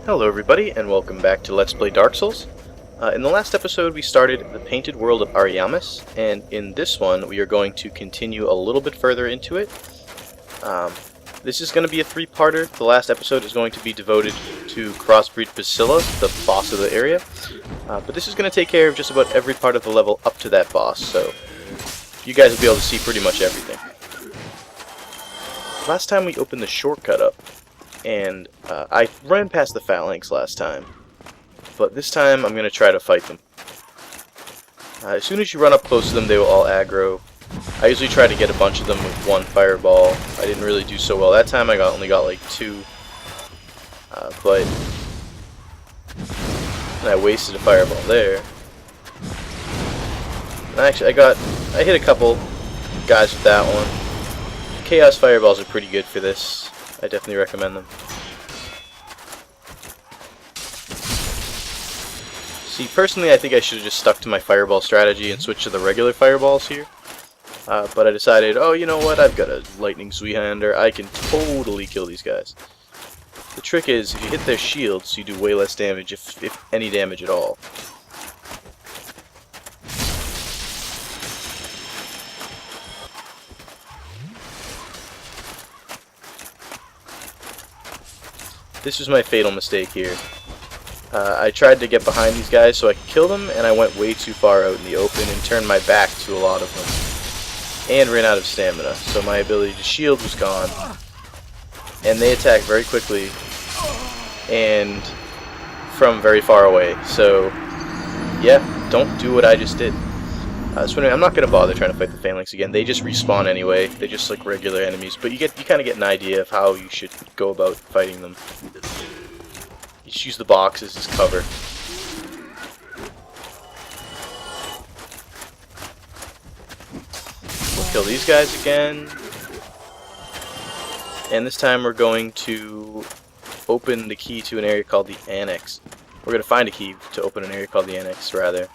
Hello everybody, and welcome back to Let's Play Dark Souls. In the last episode we started the Painted World of Ariamis, and in this one we are going to continue a little bit further into it. This is going to be a three-parter. The last episode is going to be devoted to Crossbreed Basilla, the boss of the area. But this is going to take care of just about every part of the level up to that boss, so you guys will be able to see pretty much everything. Last time we opened the shortcut up, and I ran past the phalanx last time, but this time I'm going to try to fight them. As soon as you run up close to them, they will all aggro. I usually try to get a bunch of them with one fireball. I didn't really do so well that time. I only got like two, but I wasted a fireball there. And actually, I hit a couple guys with that one. Chaos fireballs are pretty good for this. I definitely recommend them. See, personally, I think I should have just stuck to my fireball strategy and switched to the regular fireballs here. But I decided, oh, you know what, I've got a lightning Zweihander. I can totally kill these guys. The trick is, if you hit their shields, you do way less damage, if any damage at all. This was my fatal mistake here. I tried to get behind these guys so I could kill them, and I went way too far out in the open and turned my back to a lot of them. And ran out of stamina, so my ability to shield was gone. And they attack very quickly, and from very far away. So, yeah, don't do what I just did. So anyway, I'm not going to bother trying to fight the phalanx again. They just respawn anyway. They're just like regular enemies, but you kind of get an idea of how you should go about fighting them. You just use the boxes as cover. We'll kill these guys again. And this time we're going to open the key to an area called the annex. We're going to find a key to open an area called the annex, rather.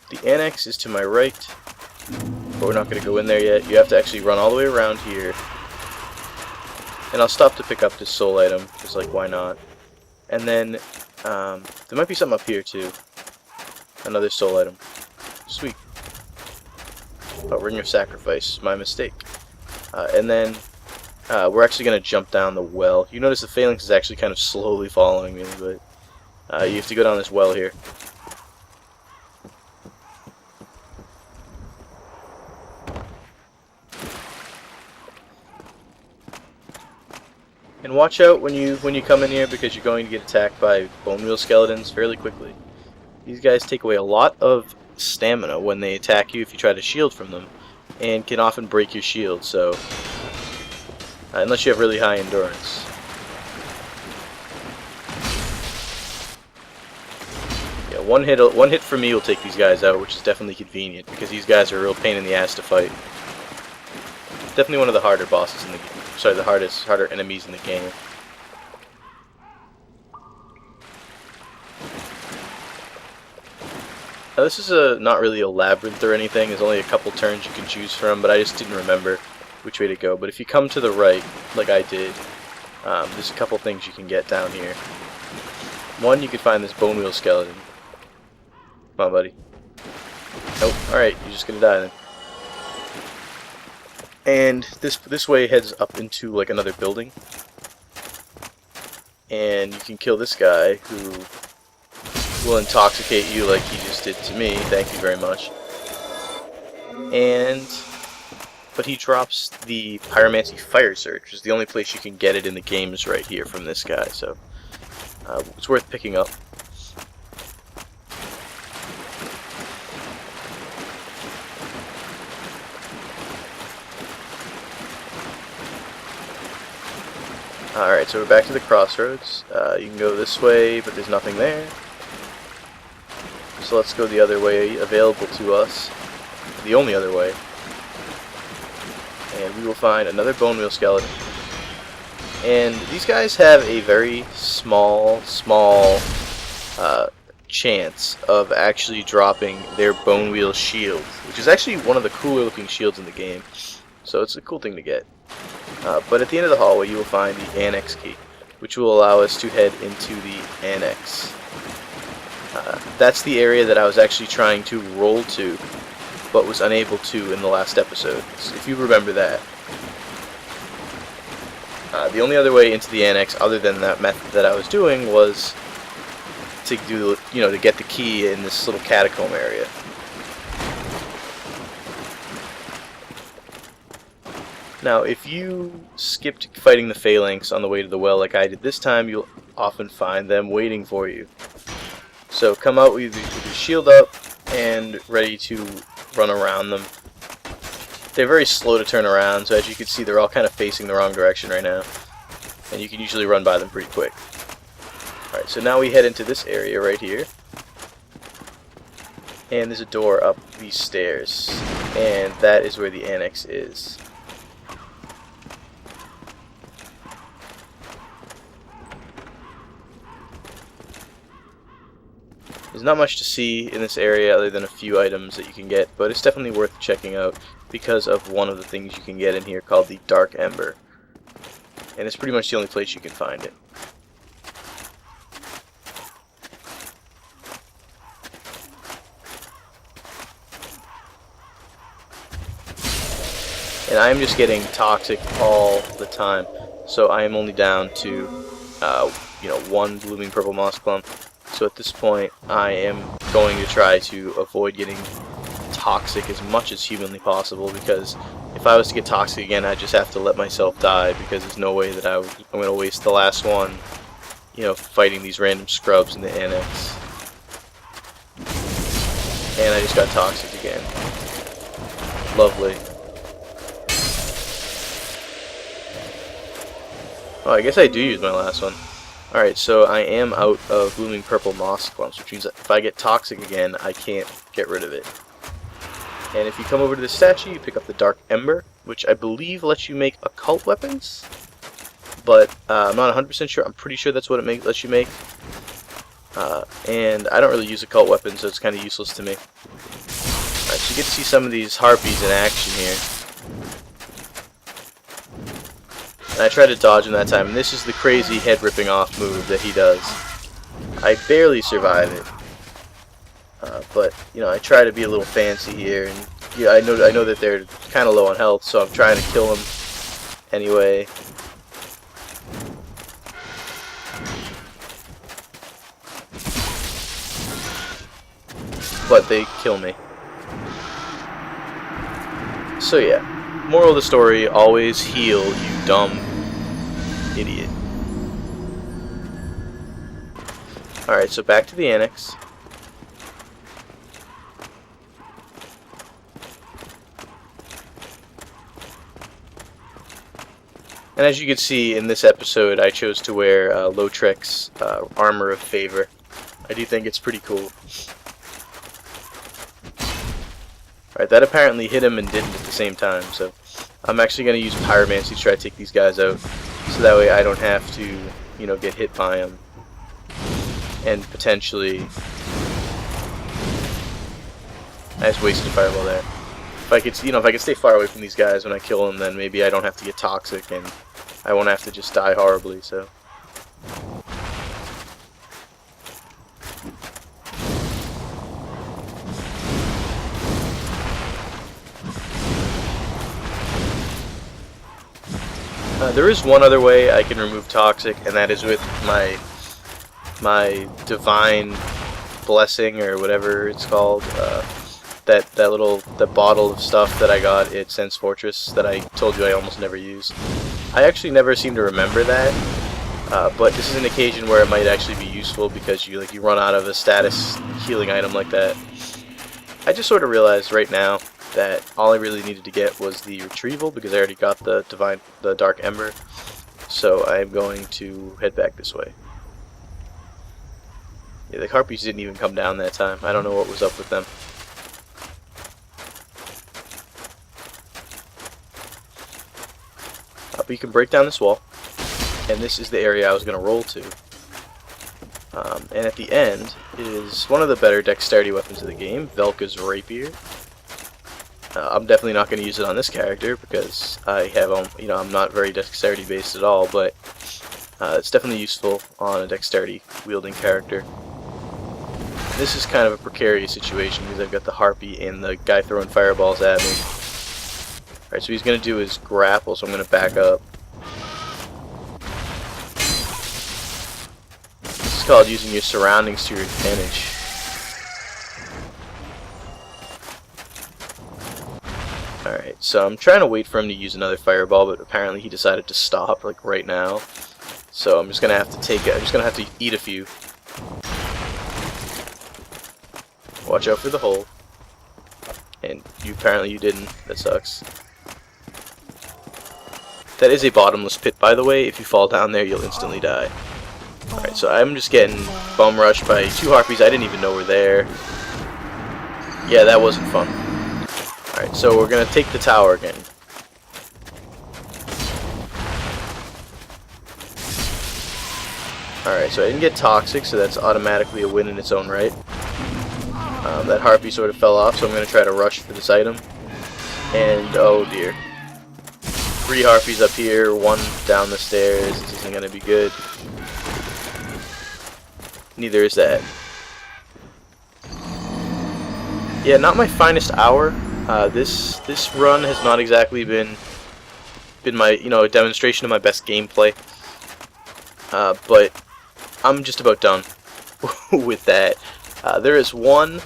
The annex is to my right, but we're not going to go in there yet. You have to actually run all the way around here. And I'll stop to pick up this soul item, because, like, why not? And then, there might be something up here, too. Another soul item. Sweet. Oh, Ring of Sacrifice. My mistake. And then, we're actually going to jump down the well. You notice the phalanx is actually kind of slowly following me, but you have to go down this well here. And watch out when you come in here, because you're going to get attacked by bonewheel skeletons fairly quickly. These guys take away a lot of stamina when they attack you if you try to shield from them, and can often break your shield, so unless you have really high endurance. Yeah, one hit for me will take these guys out, which is definitely convenient, because these guys are a real pain in the ass to fight. Definitely one of the harder bosses in the game. Sorry, the harder enemies in the game. Now this is not really a labyrinth or anything. There's only a couple turns you can choose from, but I just didn't remember which way to go. But if you come to the right, like I did, there's a couple things you can get down here. One, you can find this bonewheel skeleton. Come on, buddy. Nope. Alright, you're just gonna die then. And this way heads up into like another building, and you can kill this guy who will intoxicate you like he just did to me. Thank you very much. But he drops the pyromancy fire surge, which is the only place you can get it in the game, is right here from this guy. So it's worth picking up. Alright, so we're back to the crossroads. You can go this way, but there's nothing there. So let's go the other way available to us. The only other way. And we will find another bonewheel skeleton. And these guys have a very small chance of actually dropping their bonewheel shield, which is actually one of the cooler looking shields in the game. So it's a cool thing to get. But at the end of the hallway you will find the annex key. which will allow us to head into the annex. That's the area that I was actually trying to roll to, but was unable to in the last episode, if you remember that. The only other way into the annex, other than that method that I was doing, was to do, to get the key in this little catacomb area. Now, if you skipped fighting the phalanx on the way to the well like I did this time, you'll often find them waiting for you. So come out with your shield up and ready to run around them. They're very slow to turn around, so as you can see, they're all kind of facing the wrong direction right now. And you can usually run by them pretty quick. Alright, so now we head into this area right here. And there's a door up these stairs. And that is where the annex is. There's not much to see in this area other than a few items that you can get, but it's definitely worth checking out because of one of the things you can get in here called the Dark Ember. And it's pretty much the only place you can find it. And I'm just getting toxic all the time, so I am only down to, one blooming purple moss clump. So at this point, I am going to try to avoid getting toxic as much as humanly possible, because if I was to get toxic again, I'd just have to let myself die, because there's no way that I'm going to waste the last one, fighting these random scrubs in the annex. And I just got toxic again. Lovely. Oh, I guess I do use my last one. Alright, so I am out of blooming purple moss clumps, which means that if I get toxic again, I can't get rid of it. And if you come over to the statue, you pick up the Dark Ember, which I believe lets you make occult weapons. But I'm not 100% sure. I'm pretty sure that's what it lets you make. And I don't really use occult weapons, so it's kind of useless to me. Alright, so you get to see some of these harpies in action here. And I tried to dodge him that time, and this is the crazy head ripping off move that he does. I barely survive it. But, I try to be a little fancy here, and I know that they're kind of low on health, so I'm trying to kill them anyway. But they kill me. So yeah, moral of the story, always heal, you dumb idiot. Alright, so back to the annex. And as you can see in this episode, I chose to wear Lautrec's Armor of Favor. I do think it's pretty cool. Alright, that apparently hit him and didn't at the same time, so I'm actually going to use Pyromancy to try to take these guys out, so that way I don't have to, get hit by them. And potentially... I just wasted a fireball there. If I could, if I could stay far away from these guys when I kill them, then maybe I don't have to get toxic, and I won't have to just die horribly, so... there is one other way I can remove toxic, and that is with my divine blessing, or whatever it's called. That bottle of stuff that I got at Sense Fortress that I told you I almost never use. I actually never seem to remember that, but this is an occasion where it might actually be useful, because you run out of a status healing item like that. I just sort of realized right now that all I really needed to get was the retrieval, because I already got the Dark Ember. So I'm going to head back this way. Yeah, the harpies didn't even come down that time. I don't know what was up with them. But you can break down this wall, and this is the area I was going to roll to. And at the end is one of the better dexterity weapons of the game, Velka's Rapier. I'm definitely not going to use it on this character because I have, I'm not very dexterity based at all, but It's definitely useful on a dexterity wielding character. This is kind of a precarious situation because I've got the harpy and the guy throwing fireballs at me. Alright, so he's going to do his grapple, so I'm going to back up. This is called using your surroundings to your advantage. Alright, so I'm trying to wait for him to use another fireball, but apparently he decided to stop, like, right now. So I'm just going to have to take it. I'm just going to have to eat a few. Watch out for the hole. And apparently you didn't. That sucks. That is a bottomless pit, by the way. If you fall down there, you'll instantly die. Alright, so I'm just getting bum rushed by 2 harpies I didn't even know were there. Yeah, that wasn't fun. Alright, so we're going to take the tower again. Alright, so I didn't get toxic, so that's automatically a win in its own right. That harpy sort of fell off, so I'm going to try to rush for this item. And, oh dear. 3 harpies up here, 1 down the stairs. This isn't going to be good. Neither is that. Yeah, not my finest hour. This run has not exactly been my, a demonstration of my best gameplay. But I'm just about done with that. There is one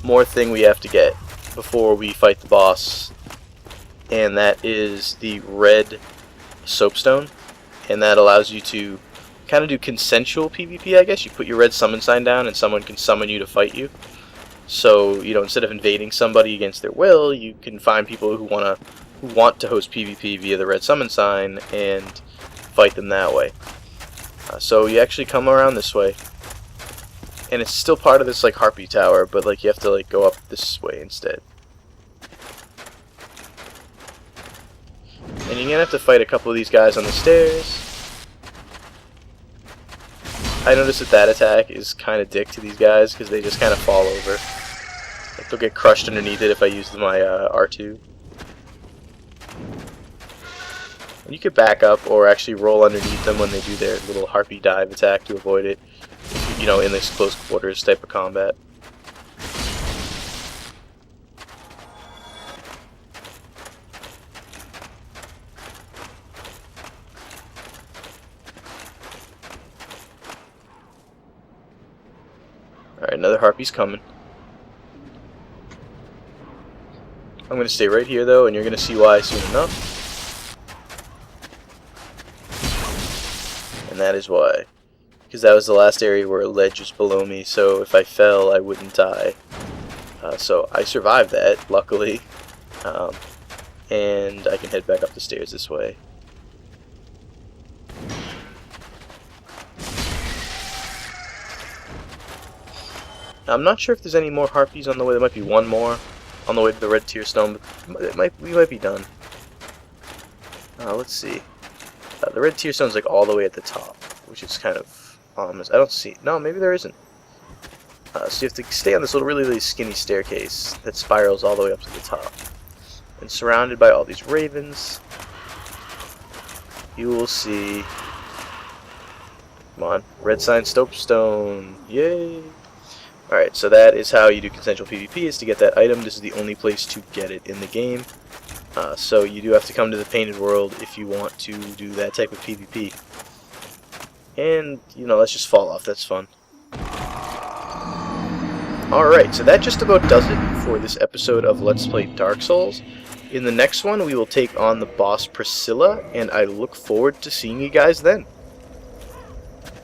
more thing we have to get before we fight the boss, and that is the red soapstone, and that allows you to kind of do consensual PvP, I guess. You put your red summon sign down and someone can summon you to fight you. So, instead of invading somebody against their will, you can find people who want to host PvP via the red summon sign and fight them that way. So you actually come around this way, and it's still part of this like harpy tower, but like you have to like go up this way instead. And you're gonna have to fight a couple of these guys on the stairs. I noticed that attack is kind of dick to these guys because they just kind of fall over. Like they'll get crushed underneath it if I use my R2. And you could back up or actually roll underneath them when they do their little harpy dive attack to avoid it. In this close quarters type of combat. Alright, another harpy's coming. I'm going to stay right here though, and you're going to see why soon enough. And that is why. Because that was the last area where a ledge was below me, so if I fell, I wouldn't die. So I survived that, luckily. And I can head back up the stairs this way. Now, I'm not sure if there's any more harpies on the way. There might be one more on the way to the red tier stone, but we might be done. Let's see. The red tier stone's like all the way at the top, which is kind of ominous. I don't see. No, maybe there isn't. So you have to stay on this little really skinny staircase that spirals all the way up to the top. And surrounded by all these ravens, you will see. Come on, red sign soapstone. Yay! Alright, so that is how you do consensual PvP, is to get that item. This is the only place to get it in the game. So you do have to come to the Painted World if you want to do that type of PvP. And, let's just fall off. That's fun. Alright, so that just about does it for this episode of Let's Play Dark Souls. In the next one, we will take on the boss Priscilla, and I look forward to seeing you guys then.